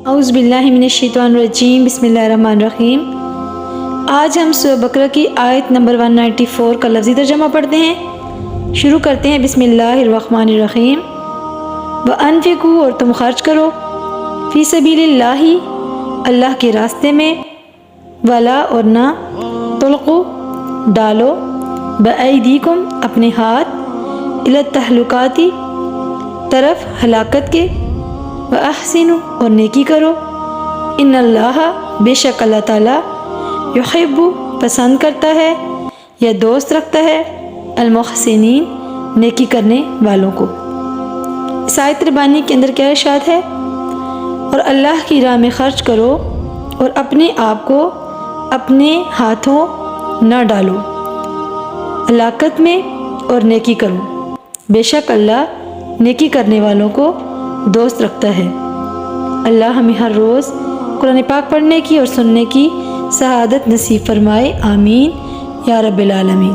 اعوذ باللہ من الشیطان الرجیم، بسم اللہ الرحمن الرحیم۔ آج ہم سورہ بقرہ کی آیت نمبر 194 کا لفظی ترجمہ پڑھتے ہیں۔ شروع کرتے ہیں بسم اللہ الرحمن الرحیم۔ وَأَنفِقُوا، اور تم خرچ کرو، فی سبیل اللہ، اللہ کے راستے میں، ولا، اور نہ، تلقوا، ڈالو، بأیدیکم، اپنے ہاتھ، الی التہلکات، طرف ہلاکت کے، وَأَحْسِنُوا، اور نیکی کرو، ان اللہ، بے شک اللہ تعالیٰ، یحب، پسند کرتا ہے یا دوست رکھتا ہے، المحسنین، نیکی کرنے والوں کو۔ اس آیت ربانی کے اندر کیا ارشاد ہے؟ اور اللہ کی راہ میں خرچ کرو اور اپنے آپ کو اپنے ہاتھوں نہ ڈالو ہلاکت میں، اور نیکی کرو، بے شک اللہ نیکی کرنے والوں کو دوست رکھتا ہے۔ اللہ ہمیں ہر روز قرآن پاک پڑھنے کی اور سننے کی سعادت نصیب فرمائے، آمین یا رب العالمین۔